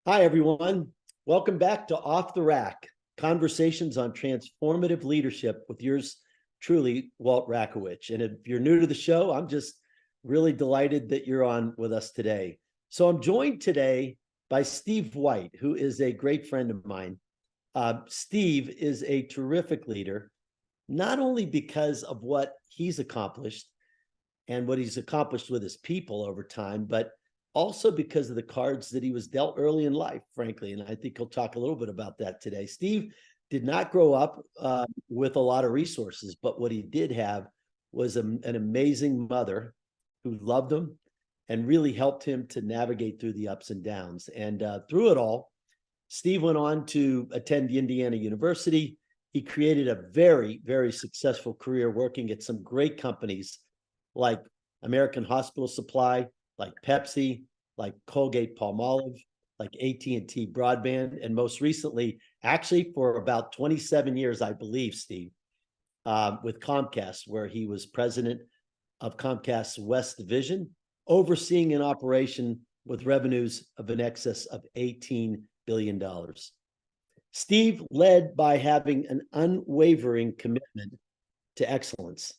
Hi, everyone. Welcome back to Off the Rak, conversations on transformative leadership with yours truly, Walt Rakowich. And if you're new to the show, I'm just really delighted that you're on with us today. So I'm joined today by Steve White, who is a great friend of mine. Steve is a terrific leader, not only because of what he's accomplished and what he's accomplished with his people over time, but also because of the cards that he was dealt early in life, frankly. And I think he'll talk a little bit about that today. Steve did not grow up with a lot of resources, but what he did have was an amazing mother who loved him and really helped him to navigate through the ups and downs. And through it all, Steve went on to attend Indiana University. He created a very, very successful career working at some great companies like American Hospital Supply, like Pepsi, like Colgate-Palmolive, like AT&T Broadband, and most recently, actually for about 27 years, I believe, Steve, with Comcast, where he was president of Comcast's West Division, overseeing an operation with revenues of in excess of $18 billion. Steve led by having an unwavering commitment to excellence.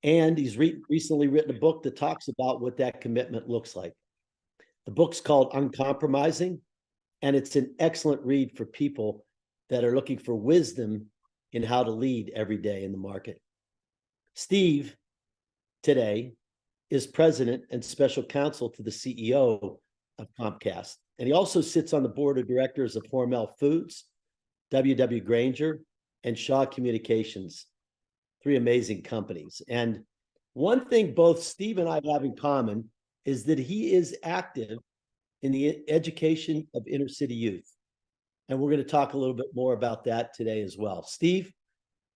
And he's recently written a book that talks about what that commitment looks like. The book's called Uncompromising, and it's an excellent read for people that are looking for wisdom in how to lead every day in the market. Steve, today, is president and special counsel to the CEO of Comcast. And he also sits on the board of directors of Hormel Foods, W.W. Granger, and Shaw Communications. Three amazing companies. And one thing both Steve and I have in common is that he is active in the education of inner city youth. And we're going to talk a little bit more about that today as well. Steve,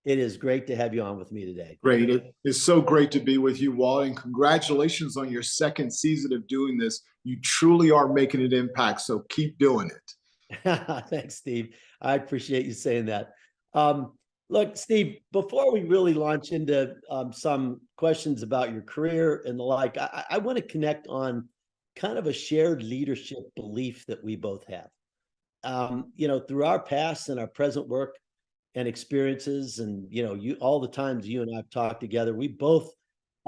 it is great to have you on with me today. Great. It is so great to be with you, Walt, and congratulations on your second season of doing this. You truly are making an impact, so keep doing it. Thanks, Steve. I appreciate you saying that. Look, Steve, before we really launch into some questions about your career and the like, I want to connect on kind of a shared leadership belief that we both have. Through our past and our present work and experiences, and you all the times you and I've talked together, we both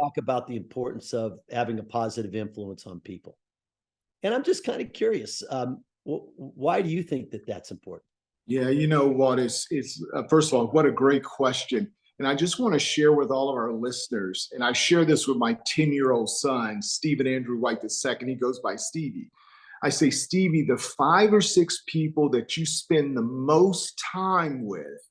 talk about the importance of having a positive influence on people. And I'm just kind of curious, why do you think that that's important? Yeah, you know what? It's first of all, what a great question. And I just want to share with all of our listeners, and I share this with my 10-year-old son, Stephen Andrew White II. He goes by Stevie. I say, Stevie, the 5 or 6 people that you spend the most time with,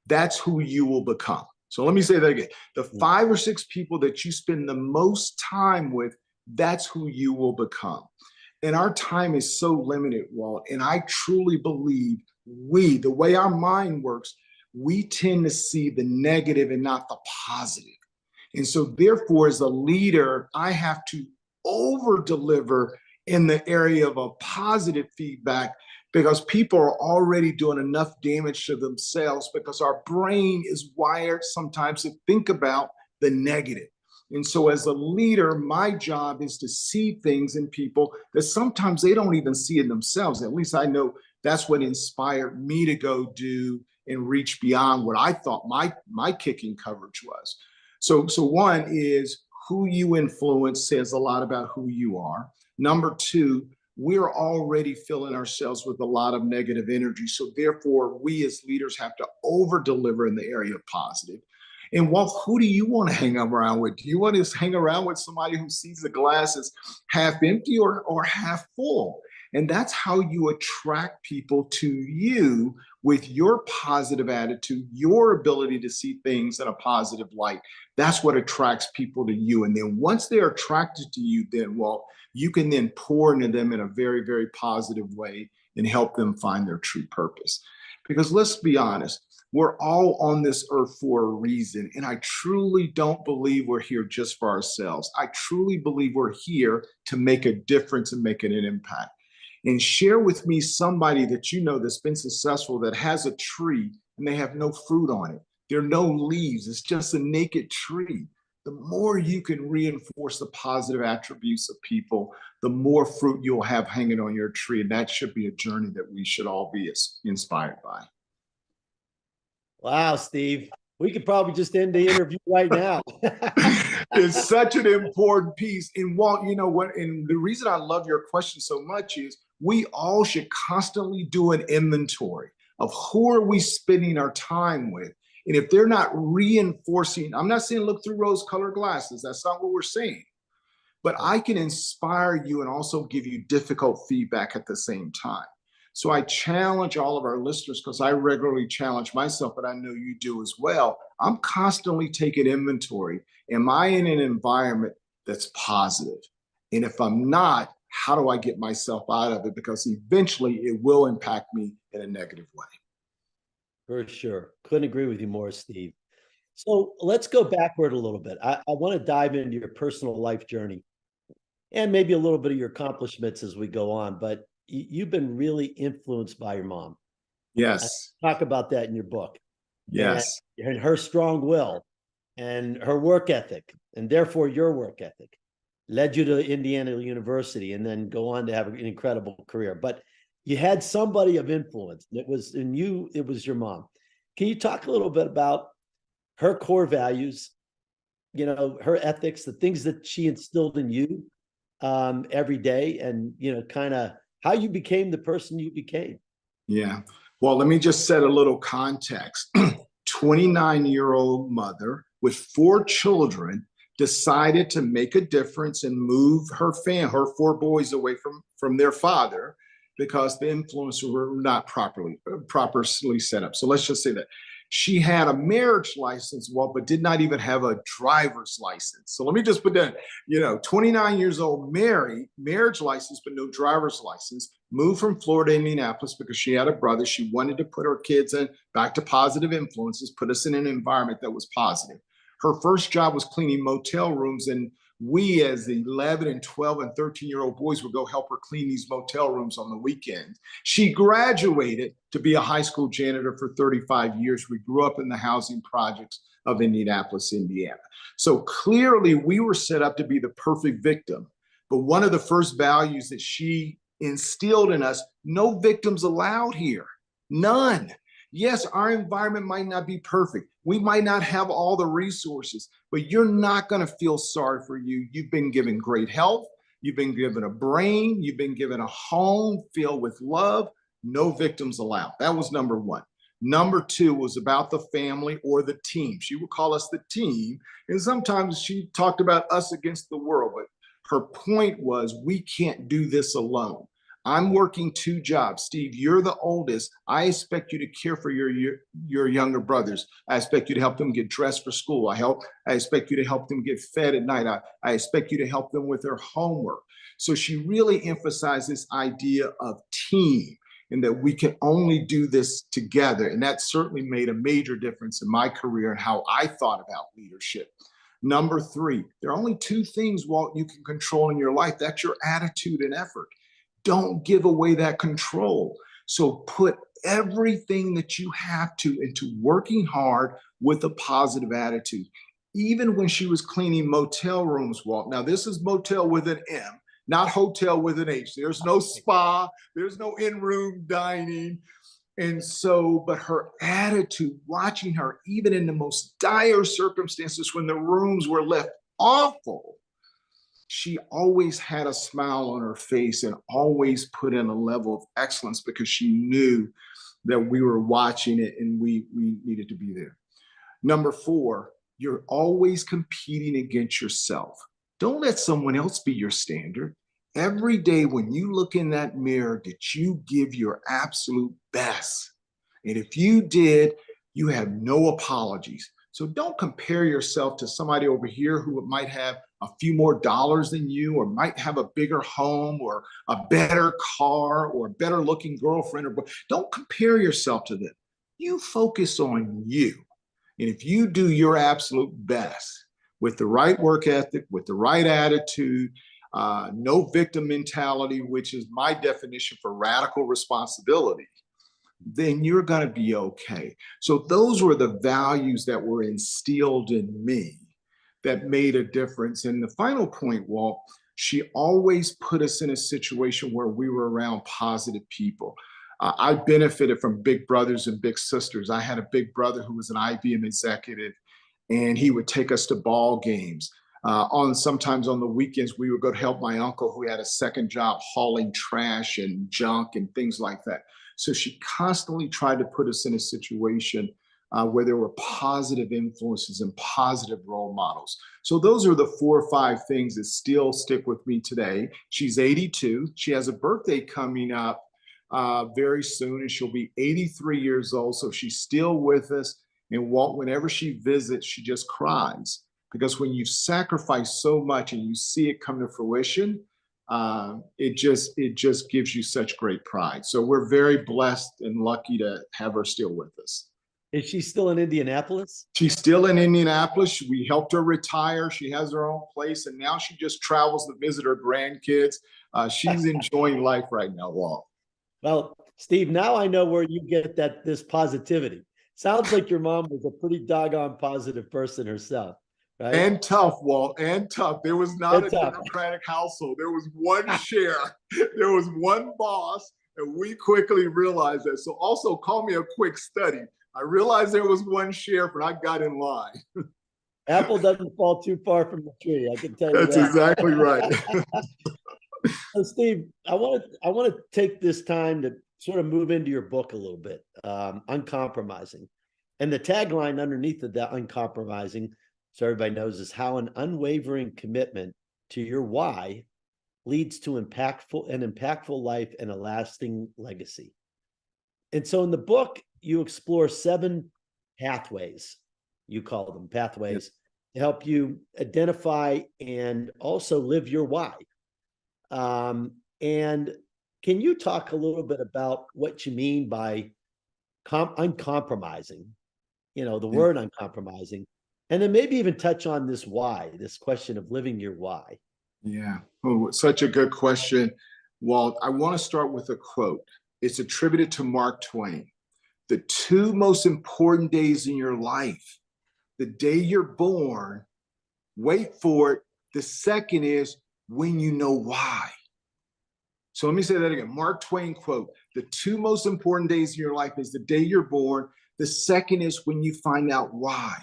that's who you will become. So let me say that again. The 5 or 6 people that you spend the most time with, that's who you will become. And our time is so limited, Walt. And I truly believe the way our mind works, we tend to see the negative and not the positive. And so therefore, as a leader, I have to over deliver in the area of a positive feedback, because people are already doing enough damage to themselves, because our brain is wired sometimes to think about the negative. And so as a leader, my job is to see things in people that sometimes they don't even see in themselves. At least I know that's what inspired me to go do and reach beyond what I thought my kicking coverage was. So one is who you influence says a lot about who you are. Number 2, we're already filling ourselves with a lot of negative energy. So therefore, we as leaders have to over deliver in the area of positive. And Walt, who do you want to hang around with? Do you want to hang around with somebody who sees the glass as half empty or half full? And that's how you attract people to you, with your positive attitude, your ability to see things in a positive light. That's what attracts people to you. And then once they're attracted to you, then, Walt, you can then pour into them in a very, very positive way and help them find their true purpose. Because let's be honest, we're all on this earth for a reason. And I truly don't believe we're here just for ourselves. I truly believe we're here to make a difference and make an impact. And share with me somebody that you know that's been successful, that has a tree and they have no fruit on it. There are no leaves. It's just a naked tree. the more you can reinforce the positive attributes of people, the more fruit you'll have hanging on your tree. And that should be a journey that we should all be inspired by. Wow, Steve. We could probably just end the interview right now. It's such an important piece. And Walt, you know what? And the reason I love your question so much is we all should constantly do an inventory of who are we spending our time with. And if they're not reinforcing, I'm not saying look through rose-colored glasses. That's not what we're saying. But I can inspire you and also give you difficult feedback at the same time. So I challenge all of our listeners, because I regularly challenge myself, but I know you do as well. I'm constantly taking inventory. Am I in an environment that's positive? And if I'm not, how do I get myself out of it? Because eventually it will impact me in a negative way. For sure. Couldn't agree with you more, Steve. So let's go backward a little bit. I want to dive into your personal life journey and maybe a little bit of your accomplishments as we go on. But you've been really influenced by your mom. Yes. Talk about that in your book. Yes. And her strong will and her work ethic, and therefore your work ethic, led you to Indiana University and then go on to have an incredible career. But you had somebody of influence. It was in you, it was your mom. Can you talk a little bit about her core values, you know, her ethics, the things that she instilled in you every day, and, you know, kind of how you became the person you became? Yeah. Well, let me just set a little context. 29-year-old mother with 4 children decided to make a difference and move her 4 boys away from their father because the influences were not properly set up. So let's just say that she had a marriage license, well, but did not even have a driver's license. So let me just put that, 29 years old, married, marriage license, but no driver's license, moved from Florida to Indianapolis because she had a brother. She wanted to put her kids in back to positive influences, put us in an environment that was positive. Her first job was cleaning motel rooms, and we as the 11 and 12 and 13-year-old boys would go help her clean these motel rooms on the weekends. She graduated to be a high school janitor for 35 years. We grew up in the housing projects of Indianapolis, Indiana. So clearly we were set up to be the perfect victim. But one of the first values that she instilled in us, no victims allowed here, none. Yes, our environment might not be perfect. We might not have all the resources, but you're not going to feel sorry for you. You've been given great health. You've been given a brain. You've been given a home filled with love. No victims allowed. That was number one. Number two was about the family or the team. She would call us the team. And sometimes she talked about us against the world, but her point was, we can't do this alone. I'm working 2 jobs. Steve, you're the oldest. I expect you to care for your younger brothers. I expect you to help them get dressed for school. I expect you to help them get fed at night. I expect you to help them with their homework. So she really emphasized this idea of team and that we can only do this together. And that certainly made a major difference in my career and how I thought about leadership. Number 3, there are only 2 things, Walt, you can control in your life. That's your attitude and effort. Don't give away that control. So put everything that you have to into working hard with a positive attitude. Even when she was cleaning motel rooms, Walt. Now, this is motel with an M, not hotel with an H. There's no spa. There's no in-room dining. And so, but her attitude, watching her, even in the most dire circumstances when the rooms were left awful, she always had a smile on her face and always put in a level of excellence because she knew that we were watching it and we needed to be there. Number 4, you're always competing against yourself. Don't let someone else be your standard. Every day when you look in that mirror, did you give your absolute best? And if you did, you have no apologies. So don't compare yourself to somebody over here who might have a few more dollars than you, or might have a bigger home, or a better car, or a better looking girlfriend. Don't compare yourself to them. You focus on you. And if you do your absolute best with the right work ethic, with the right attitude, no victim mentality, which is my definition for radical responsibility, then you're going to be okay. So those were the values that were instilled in me that made a difference. And the final point, Walt, she always put us in a situation where we were around positive people. I benefited from big brothers and big sisters. I had a big brother who was an IBM executive, and he would take us to ball games. Sometimes on the weekends, we would go to help my uncle who had a second job hauling trash and junk and things like that. So she constantly tried to put us in a situation where there were positive influences and positive role models. So those are the 4 or 5 things that still stick with me today. She's 82. She has a birthday coming up very soon, and she'll be 83 years old. So she's still with us. And Walt, whenever she visits, she just cries, because when you sacrifice so much and you see it come to fruition, it just gives you such great pride. So we're very blessed and lucky to have her still with us. Is she still in Indianapolis? She's still in Indianapolis. We helped her retire. She has her own place, and now she just travels to visit her grandkids. She's enjoying life right now, Walt. Well, Steve, now I know where you get this positivity. Sounds like your mom was a pretty doggone positive person herself, right? And tough, Walt, and tough. There was not a democratic household. There was one share. There was one boss, and we quickly realized that. So also call me a quick study. I realized there was one sheriff, and I got in line. Apple doesn't fall too far from the tree, I can tell you that. That's exactly right. So Steve, I want to take this time to sort of move into your book a little bit, Uncompromising. And the tagline underneath of that, Uncompromising, so everybody knows, is how an unwavering commitment to your why leads to an impactful life and a lasting legacy. And so in the book, you explore 7 pathways, you call them pathways, to help you identify and also live your why. And can you talk a little bit about what you mean by uncompromising, the word uncompromising, and then maybe even touch on this why, this question of living your why? Yeah. Oh, such a good question, Walt. I want to start with a quote. It's attributed to Mark Twain. The 2 most important days in your life, the day you're born, wait for it. The second is when you know why. So let me say that again. Mark Twain quote, the 2 most important days in your life is the day you're born. The second is when you find out why.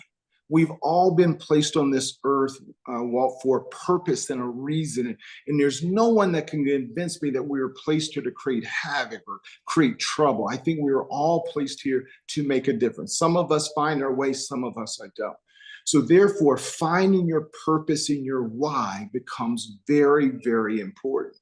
We've all been placed on this earth, Walt, for a purpose and a reason. And there's no one that can convince me that we were placed here to create havoc or create trouble. I think we are all placed here to make a difference. Some of us find our way, some of us don't. So therefore, finding your purpose in your why becomes very, very important.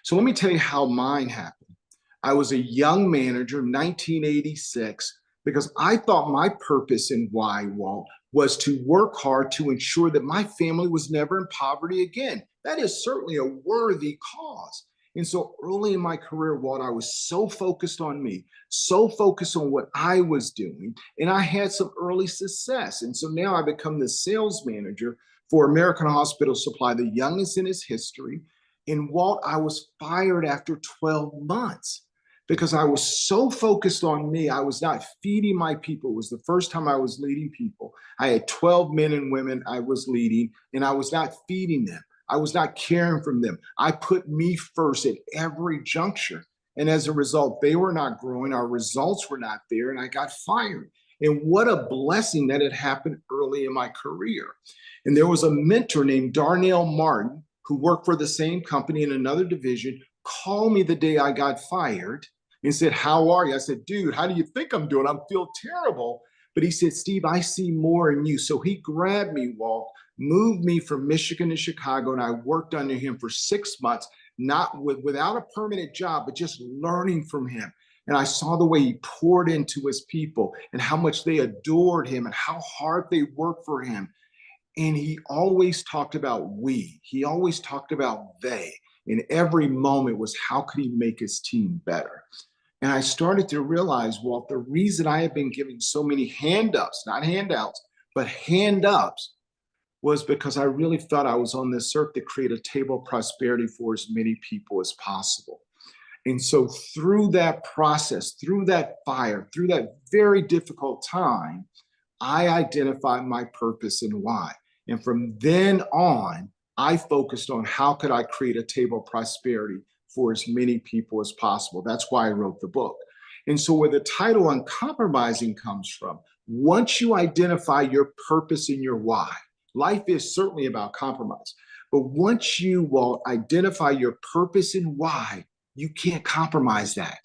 So let me tell you how mine happened. I was a young manager in 1986 because I thought my purpose and why, Walt, was to work hard to ensure that my family was never in poverty again. That is certainly a worthy cause. And so early in my career, Walt, I was so focused on me, so focused on what I was doing, and I had some early success. And so now I become the sales manager for American Hospital Supply, the youngest in its history. And Walt, I was fired after 12 months. Because I was so focused on me, I was not feeding my people. It was the first time I was leading people. I had 12 men and women I was leading, and I was not feeding them. I was not caring for them. I put me first at every juncture. And as a result, they were not growing. Our results were not there, and I got fired. And what a blessing that it happened early in my career. And there was a mentor named Darnell Martin who worked for the same company in another division, called me the day I got fired and said, "How are you?" I said, "Dude, how do you think I'm doing? I feel terrible." But he said, "Steve, I see more in you." So he grabbed me, Walt, moved me from Michigan to Chicago, and I worked under him for 6 months, without a permanent job, but just learning from him. And I saw the way he poured into his people and how much they adored him and how hard they worked for him. And he always talked about we. He always talked about they. In every moment was how could he make his team better? And I started to realize, Walt, the reason I have been giving so many hand-ups, not handouts, but hand-ups, was because I really thought I was on this earth to create a table of prosperity for as many people as possible. And so through that process, through that fire, through that very difficult time, I identified my purpose and why. And from then on, I focused on how could I create a table of prosperity for as many people as possible. That's why I wrote the book. And so where the title Uncompromising comes from, once you identify your purpose and your why, life is certainly about compromise. But once you will identify your purpose and why, you can't compromise that.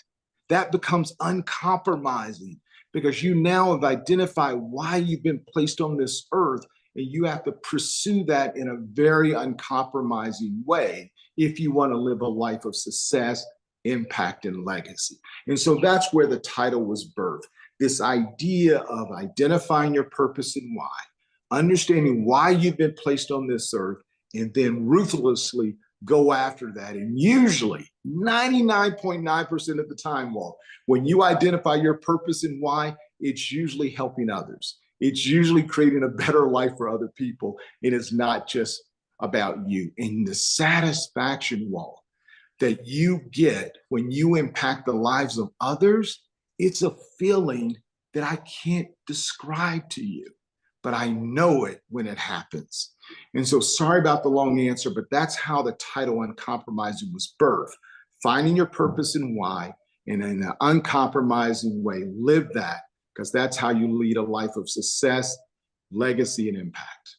That becomes uncompromising because you now have identified why you've been placed on this earth, and you have to pursue that in a very uncompromising way if you want to live a life of success, impact, and legacy. And so that's where the title was birthed. This idea of identifying your purpose and why, understanding why you've been placed on this earth, and then ruthlessly go after that. And usually 99.9% of the time, Walt, when you identify your purpose and why, it's usually helping others. It's usually creating a better life for other people. It is not just about you. And the satisfaction, Walt, that you get when you impact the lives of others, it's a feeling that I can't describe to you, but I know it when it happens. And so sorry about the long answer, but that's how the title Uncompromising was birthed. Finding your purpose and why, and in an uncompromising way, live that, because that's how you lead a life of success, legacy, and impact.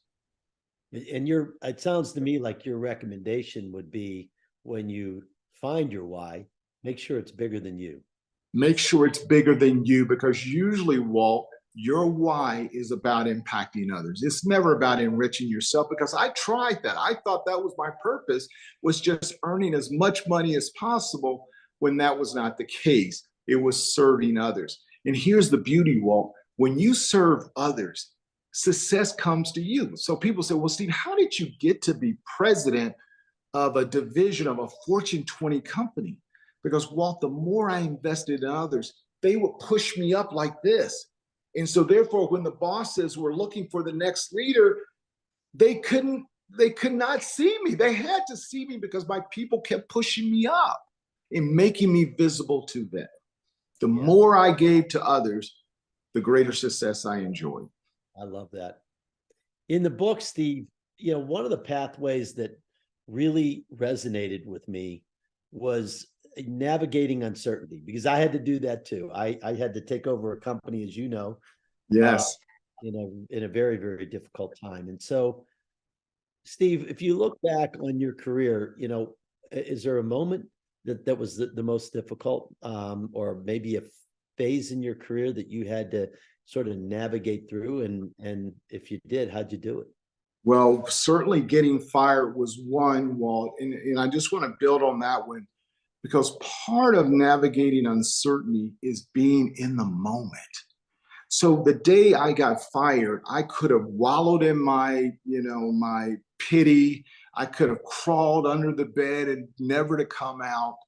And it sounds to me like your recommendation would be, when you find your why, make sure it's bigger than you. Make sure it's bigger than you, because usually, Walt, your why is about impacting others. It's never about enriching yourself, because I tried that. I thought that was my purpose, was just earning as much money as possible, when that was not the case. It was serving others. And here's the beauty, Walt. When you serve others, success comes to you. So people say, well, Steve, how did you get to be president of a division of a Fortune 20 company? Because, Walt, the more I invested in others, they would push me up like this. And so therefore, when the bosses were looking for the next leader, they could not see me. They had to see me because my people kept pushing me up and making me visible to them. The more I gave to others, the greater success I enjoyed. I love that. In the book, Steve, one of the pathways that really resonated with me was navigating uncertainty, because I had to do that too. I had to take over a company, as you know, yes, in a very, very difficult time. And so, Steve, if you look back on your career, is there a moment that was the most difficult, or maybe a phase in your career that you had to sort of navigate through? And if you did, how'd you do it? Well, certainly getting fired was one, Walt. And I just want to build on that one, because part of navigating uncertainty is being in the moment. So the day I got fired, I could have wallowed in my pity. I could have crawled under the bed and never to come out.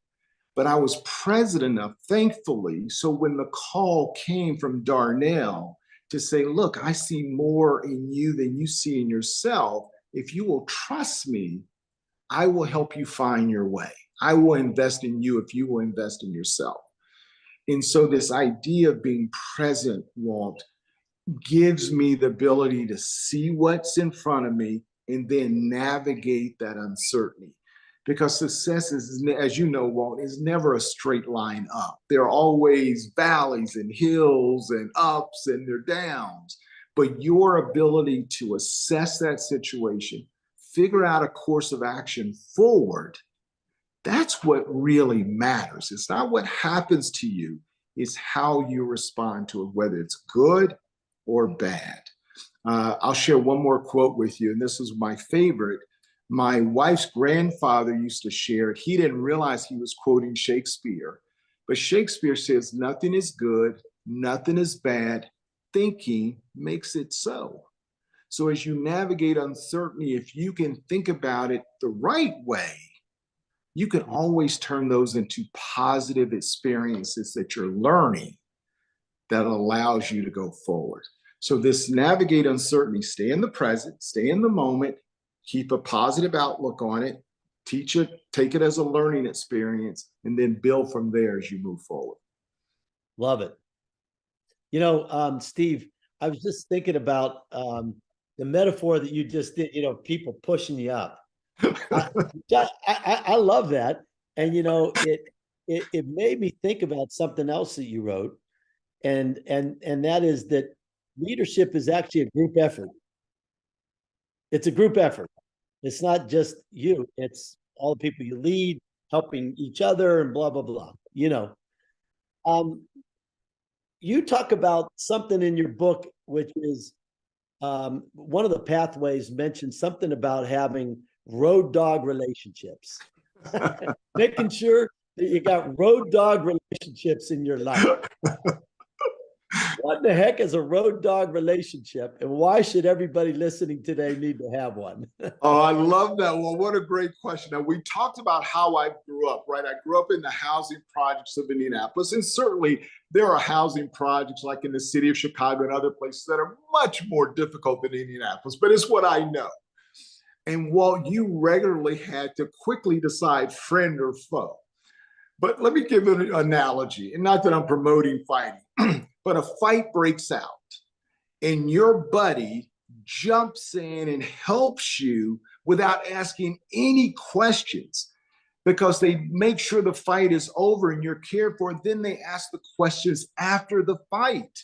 But I was present enough, thankfully. So when the call came from Darnell to say, look, I see more in you than you see in yourself. If you will trust me, I will help you find your way. I will invest in you if you will invest in yourself. And so this idea of being present, Walt, gives me the ability to see what's in front of me and then navigate that uncertainty. Because success is, as you know, Walt, is never a straight line up. There are always valleys and hills and ups and there downs. But your ability to assess that situation, figure out a course of action forward, that's what really matters. It's not what happens to you, it's how you respond to it, whether it's good or bad. I'll share one more quote with you, and this is my favorite. My wife's grandfather used to share it. He didn't realize he was quoting Shakespeare, but Shakespeare says, nothing is good, nothing is bad. Thinking makes it so. So as you navigate uncertainty, if you can think about it the right way, you can always turn those into positive experiences that you're learning that allows you to go forward. So this navigate uncertainty, stay in the present, stay in the moment, keep a positive outlook on it, teach it, take it as a learning experience, and then build from there as you move forward. Love it. Steve, I was just thinking about the metaphor that you just did, people pushing you up. I love that. And, it made me think about something else that you wrote. And that is that leadership is actually a group effort. It's a group effort. It's not just you, it's all the people you lead, helping each other and blah, blah, blah. You talk about something in your book, which is one of the pathways mentioned something about having road dog relationships, making sure that you got road dog relationships in your life. What the heck is a road dog relationship, and why should everybody listening today need to have one? Oh, I love that. Well, what a great question. Now, we talked about how I grew up, right? I grew up in the housing projects of Indianapolis, and certainly there are housing projects like in the city of Chicago and other places that are much more difficult than Indianapolis, but it's what I know. And Walt, you regularly had to quickly decide friend or foe. But let me give an analogy, and not that I'm promoting fighting, but a fight breaks out and your buddy jumps in and helps you without asking any questions because they make sure the fight is over and you're cared for. Then they ask the questions after the fight.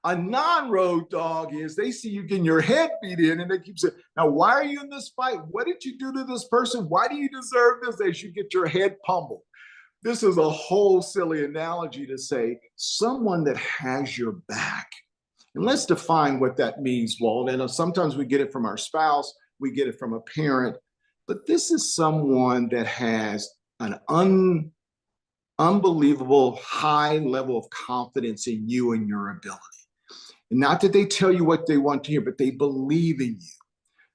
A non-road dog is they see you getting your head beat in and they keep saying, now, why are you in this fight? What did you do to this person? Why do you deserve this? As you get your head pummeled. This is a whole silly analogy to say someone that has your back. And let's define what that means, Walt. And sometimes we get it from our spouse, we get it from a parent, but this is someone that has an unbelievable high level of confidence in you and your ability. And not that they tell you what they want to hear, but they believe in you.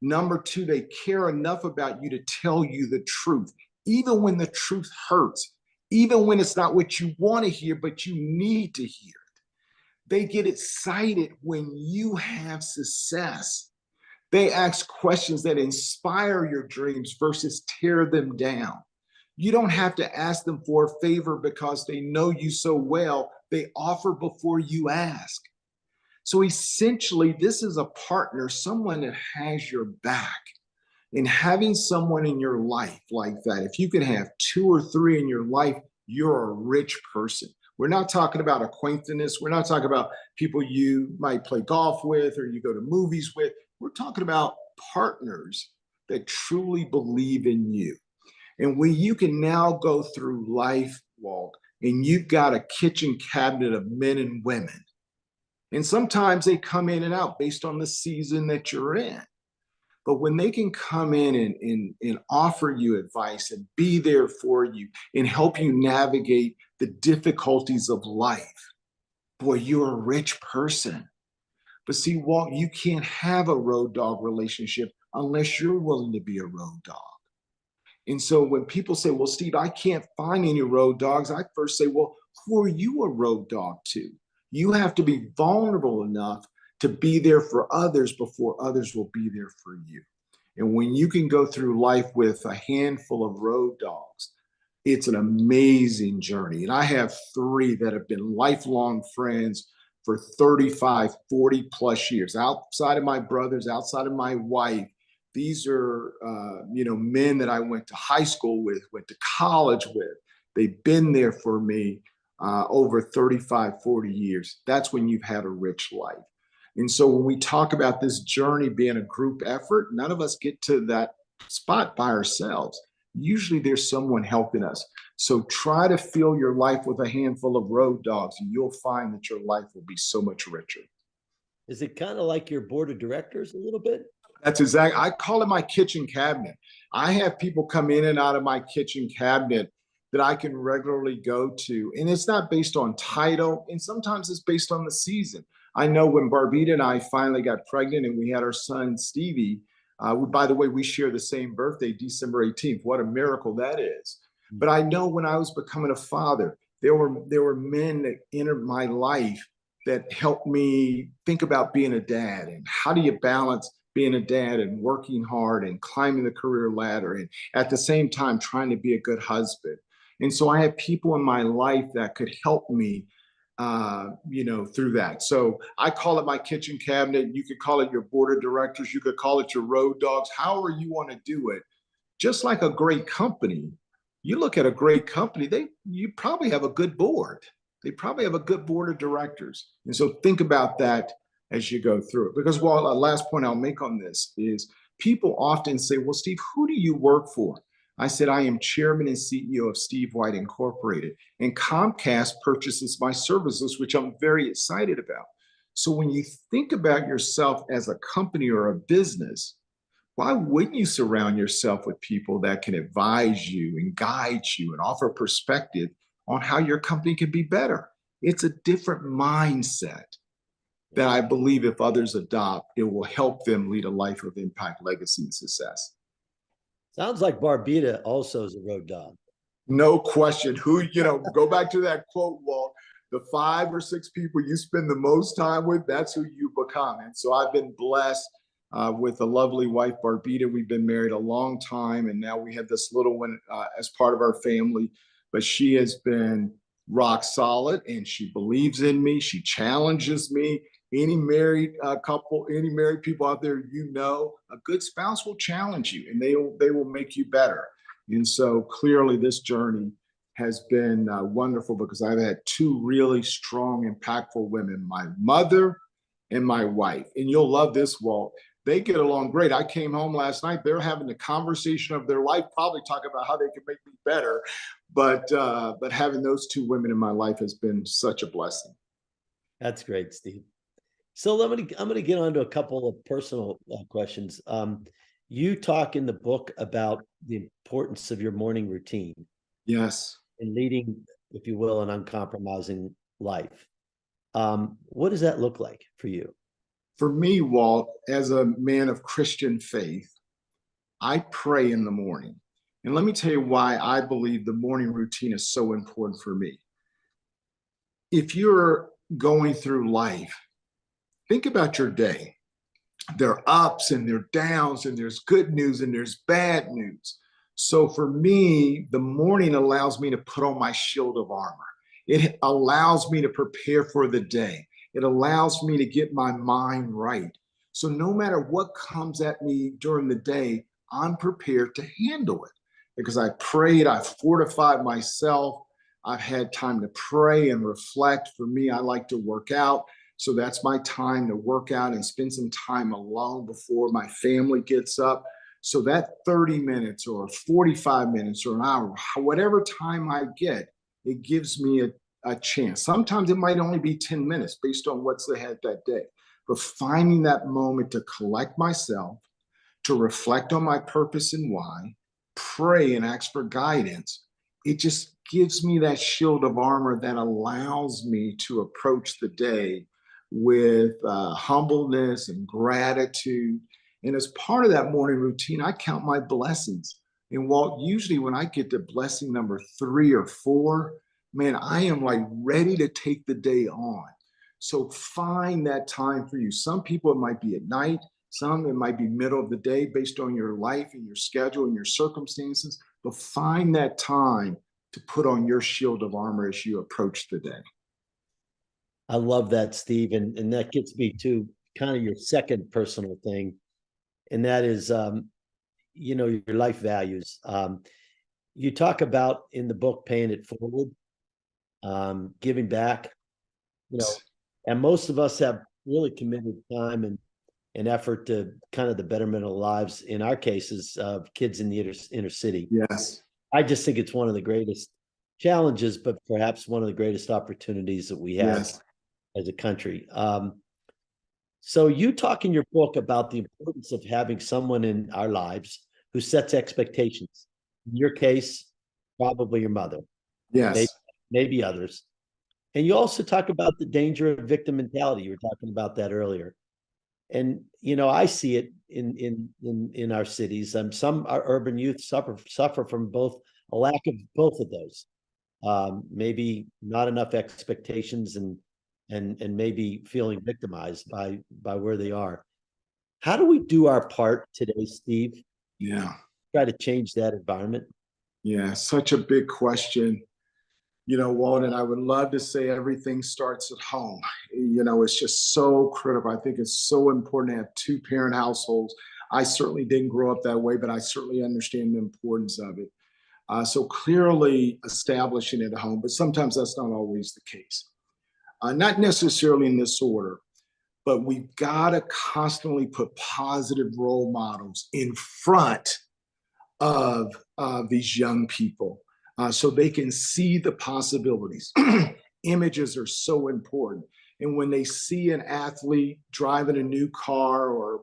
Number two, they care enough about you to tell you the truth, even when the truth hurts. Even when it's not what you want to hear, but you need to hear it. They get excited when you have success. They ask questions that inspire your dreams versus tear them down. You don't have to ask them for a favor because they know you so well. They offer before you ask. So essentially, this is a partner, someone that has your back. And having someone in your life like that, if you can have 2 or 3 in your life, you're a rich person. We're not talking about acquaintances. We're not talking about people you might play golf with or you go to movies with. We're talking about partners that truly believe in you. And when you can now go through life, Walt, and you've got a kitchen cabinet of men and women, and sometimes they come in and out based on the season that you're in. But when they can come in and offer you advice and be there for you and help you navigate the difficulties of life, boy, you're a rich person. But see, Walt, you can't have a road dog relationship unless you're willing to be a road dog. And so when people say, well, Steve, I can't find any road dogs, I first say, well, who are you a road dog to? You have to be vulnerable enough to be there for others before others will be there for you. And when you can go through life with a handful of road dogs, it's an amazing journey. And I have 3 that have been lifelong friends for 35, 40 plus years, outside of my brothers, outside of my wife. These are, men that I went to high school with, went to college with. They've been there for me over 35, 40 years. That's when you've had a rich life. And so when we talk about this journey being a group effort, none of us get to that spot by ourselves. Usually there's someone helping us. So try to fill your life with a handful of road dogs, and you'll find that your life will be so much richer. Is it kind of like your board of directors a little bit? That's exactly. I call it my kitchen cabinet. I have people come in and out of my kitchen cabinet that I can regularly go to. And it's not based on title, and sometimes it's based on the season. I know when Barbita and I finally got pregnant and we had our son, Stevie, by the way, we share the same birthday, December 18th. What a miracle that is. But I know when I was becoming a father, there were men that entered my life that helped me think about being a dad and how do you balance being a dad and working hard and climbing the career ladder and at the same time trying to be a good husband. And so I had people in my life that could help me through that. So I call it my kitchen cabinet. You could call it your board of directors. You could call it your road dogs, however you want to do it. Just like a great company, you look at a great company, you probably have a good board. They probably have a good board of directors. And so think about that as you go through it. Because the last point I'll make on this is people often say, well, Steve, who do you work for? I said, I am chairman and CEO of Steve White Incorporated, and Comcast purchases my services, which I'm very excited about. So when you think about yourself as a company or a business, why wouldn't you surround yourself with people that can advise you and guide you and offer perspective on how your company can be better? It's a different mindset that I believe if others adopt, it will help them lead a life of impact, legacy, and success. Sounds like Barbita also is a road dog. No question. Go back to that quote, Walt. The 5 or 6 people you spend the most time with, that's who you become. And so I've been blessed with a lovely wife, Barbita. We've been married a long time, and now we have this little one as part of our family. But she has been rock solid, and she believes in me. She challenges me. Any married couple, any married people out there, a good spouse will challenge you, and they will make you better. And so clearly this journey has been wonderful because I've had 2 really strong, impactful women, my mother and my wife. And you'll love this, Walt. They get along great. I came home last night. They're having the conversation of their life, probably talking about how they can make me better. But having those 2 women in my life has been such a blessing. That's great, Steve. So I'm going to get on to a couple of personal questions. You talk in the book about the importance of your morning routine. Yes. In leading, if you will, an uncompromising life. What does that look like for you? For me, Walt, as a man of Christian faith, I pray in the morning. And let me tell you why I believe the morning routine is so important for me. If you're going through life, think about your day. There are ups and there are downs, and there's good news and there's bad news. So for me, the morning allows me to put on my shield of armor. It allows me to prepare for the day. It allows me to get my mind right. So no matter what comes at me during the day, I'm prepared to handle it because I prayed, I fortified myself. I've had time to pray and reflect. For me, I like to work out. So that's my time to work out and spend some time alone before my family gets up. So that 30 minutes or 45 minutes or an hour, whatever time I get, it gives me a chance. Sometimes it might only be 10 minutes based on what's ahead that day. But finding that moment to collect myself, to reflect on my purpose and why, pray and ask for guidance, it just gives me that shield of armor that allows me to approach the day with humbleness and gratitude. And as part of that morning routine, I count my blessings. And Walt, usually when I get to blessing number 3 or 4, man, I am like ready to take the day on. So find that time for you. Some people, it might be at night. Some, it might be middle of the day based on your life and your schedule and your circumstances. But find that time to put on your shield of armor as you approach the day. I love that, Steve. And that gets me to kind of your second personal thing. And that is, your life values. You talk about in the book, paying it forward, giving back, and most of us have really committed time and effort to kind of the betterment of lives, in our cases, of kids in the inner city. Yes. I just think it's one of the greatest challenges, but perhaps one of the greatest opportunities that we have as a country. So you talk in your book about the importance of having someone in our lives who sets expectations. In your case, probably your mother. Yes. Maybe others. And you also talk about the danger of victim mentality. You were talking about that earlier. And, I see it in our cities. Some our urban youth suffer from a lack of both of those. Maybe not enough expectations and maybe feeling victimized by where they are. How do we do our part today, Steve? Yeah. Try to change that environment? Yeah, such a big question. Walt, and I would love to say everything starts at home. It's just so critical. I think it's so important to have two-parent households. I certainly didn't grow up that way, but I certainly understand the importance of it. So clearly establishing it at home, but sometimes that's not always the case. Not necessarily in this order, but we've got to constantly put positive role models in front of these young people so they can see the possibilities. Images are so important. And when they see an athlete driving a new car or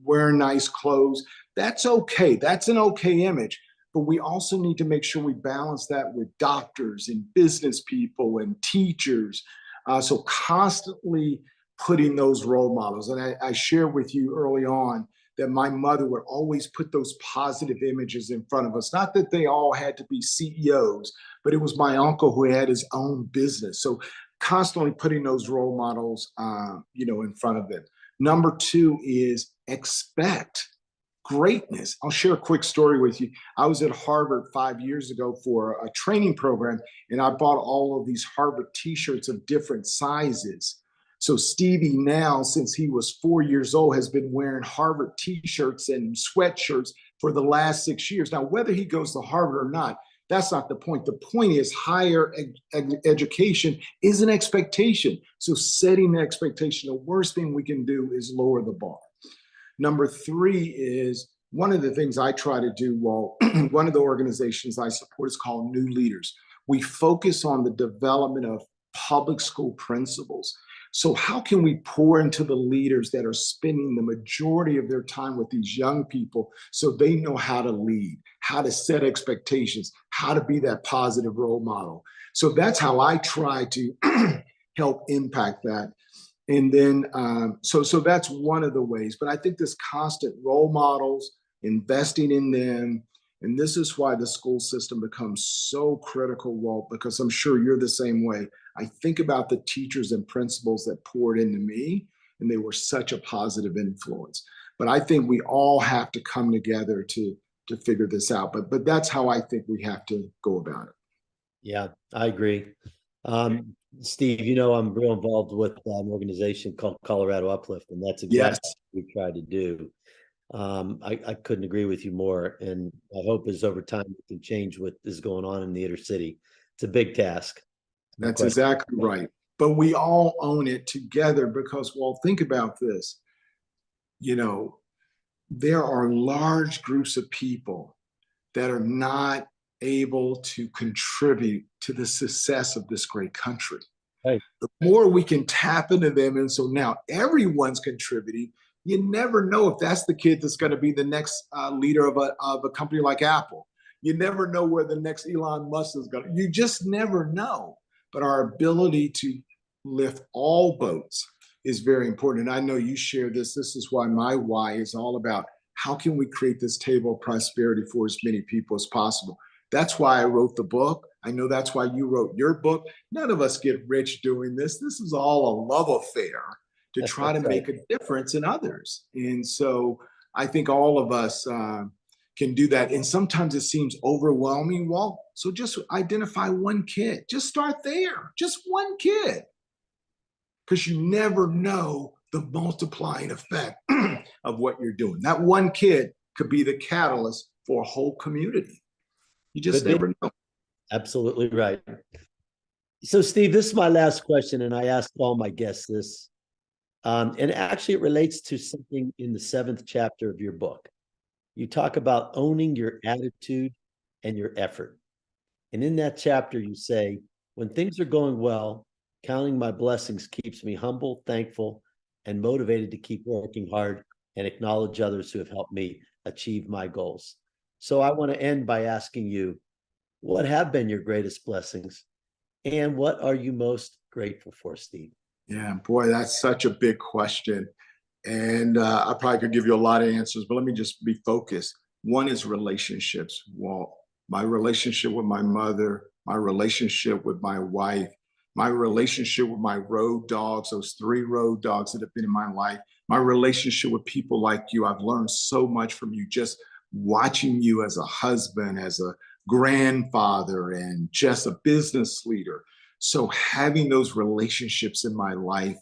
wearing nice clothes, that's okay. That's an okay image. But we also need to make sure we balance that with doctors and business people and teachers. So constantly putting those role models. And I shared with you early on that my mother would always put those positive images in front of us. Not that they all had to be CEOs, but it was my uncle who had his own business. So constantly putting those role models, in front of them. Number two is expect greatness. I'll share a quick story with you. I was at Harvard 5 years ago for a training program, and I bought all of these Harvard t-shirts of different sizes. So Stevie now, since he was 4 years old, has been wearing Harvard t-shirts and sweatshirts for the last 6 years. Now, whether he goes to Harvard or not, that's not the point. The point is higher education is an expectation. So setting the expectation, the worst thing we can do is lower the bar. Number three is one of the things I try to do, Walt, one of the organizations I support is called New Leaders. We focus on the development of public school principals. So how can we pour into the leaders that are spending the majority of their time with these young people so they know how to lead, how to set expectations, how to be that positive role model? So that's how I try to help impact that. And then, so that's one of the ways. But I think this constant role models, investing in them, and this is why the school system becomes so critical, Walt, because I'm sure you're the same way. I think about the teachers and principals that poured into me, and they were such a positive influence. But I think we all have to come together to figure this out. But that's how I think we have to go about it. Yeah, I agree. Steve, I'm real involved with an organization called Colorado Uplift, and that's exactly what we try to do. I couldn't agree with you more. And my hope is over time we can change what is going on in the inner city. It's a big task. That's exactly right. But we all own it together because, well, think about this. There are large groups of people that are not able to contribute to the success of this great country. Right. The more we can tap into them, and so now everyone's contributing. You never know if that's the kid that's going to be the next leader of a company like Apple. You never know where the next Elon Musk is going. You just never know. But our ability to lift all boats is very important. And I know you share this. This is why my why is all about how can we create this table of prosperity for as many people as possible. That's why I wrote the book. I know that's why you wrote your book. None of us get rich doing this. This is all a love affair to try to make a difference in others. And so I think all of us can do that. And sometimes it seems overwhelming. Well, so just identify one kid. Just start there. Just one kid. Because you never know the multiplying effect of what you're doing. That one kid could be the catalyst for a whole community. You just never know. Absolutely right. So, Steve, this is my last question, and I ask all my guests this. And actually, it relates to something in the 7th chapter of your book. You talk about owning your attitude and your effort. And in that chapter, you say, when things are going well, counting my blessings keeps me humble, thankful, and motivated to keep working hard and acknowledge others who have helped me achieve my goals. So I want to end by asking you, what have been your greatest blessings? And what are you most grateful for, Steve? Yeah, boy, that's such a big question. And I probably could give you a lot of answers, but let me just be focused. One is relationships. Well, my relationship with my mother, my relationship with my wife, my relationship with my road dogs, those 3 road dogs that have been in my life, my relationship with people like you. I've learned so much from you, just watching you as a husband, as a grandfather and just a business leader. So having those relationships in my life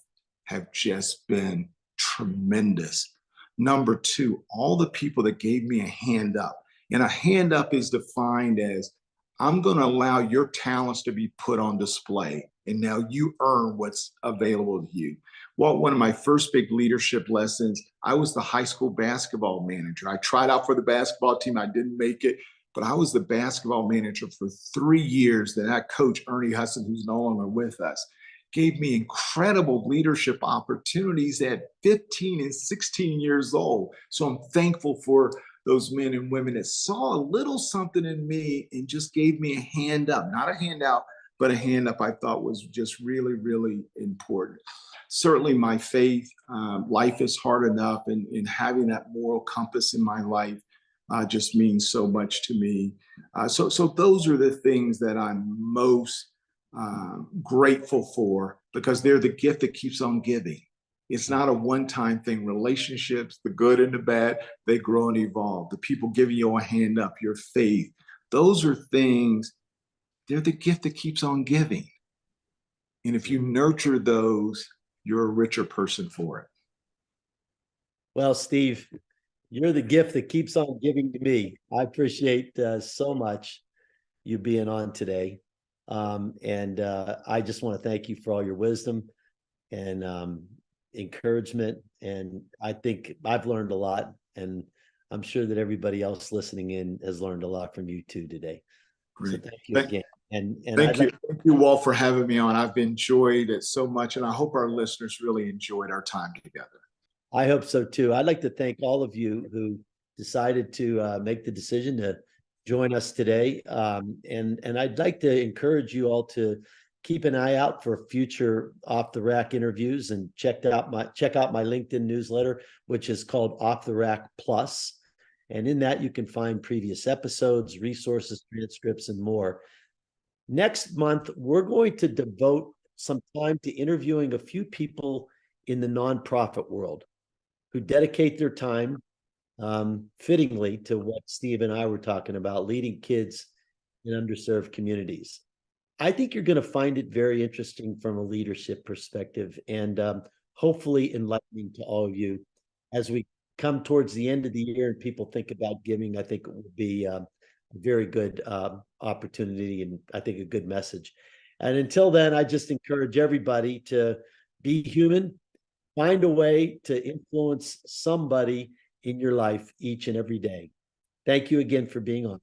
have just been tremendous. Number two, all the people that gave me a hand up. And a hand up is defined as, I'm going to allow your talents to be put on display. And now you earn what's available to you. Well, one of my first big leadership lessons, I was the high school basketball manager. I tried out for the basketball team. I didn't make it, but I was the basketball manager for 3 years. That coach, Ernie Hudson, who's no longer with us, gave me incredible leadership opportunities at 15 and 16 years old. So I'm thankful for those men and women that saw a little something in me and just gave me a hand up, not a handout, but a hand up. I thought was just really, really important. Certainly my faith, life is hard enough, and having that moral compass in my life just means so much to me. So those are the things that I'm most grateful for, because they're the gift that keeps on giving. It's not a one-time thing. Relationships, the good and the bad, they grow and evolve. The people giving you a hand up, your faith, those are things, they're the gift that keeps on giving. And if you nurture those, you're a richer person for it. Well, Steve, you're the gift that keeps on giving to me. I appreciate so much you being on today. I just want to thank you for all your wisdom and encouragement. And I think I've learned a lot, and I'm sure that everybody else listening in has learned a lot from you too today. Great. So thank you again. And thank you, Walt, for having me on. I've enjoyed it so much, and I hope our listeners really enjoyed our time together. I hope so too. I'd like to thank all of you who decided to make the decision to join us today. And I'd like to encourage you all to keep an eye out for future Off the Rak interviews, and check out my LinkedIn newsletter, which is called Off the Rak Plus. And in that, you can find previous episodes, resources, transcripts, and more. Next month, we're going to devote some time to interviewing a few people in the nonprofit world who dedicate their time fittingly to what Steve and I were talking about, leading kids in underserved communities. I think you're going to find it very interesting from a leadership perspective, and hopefully enlightening to all of you. As we come towards the end of the year and people think about giving, I think it will be a very good opportunity, and I think a good message. And until then, I just encourage everybody to be human, find a way to influence somebody in your life each and every day. Thank you again for being on.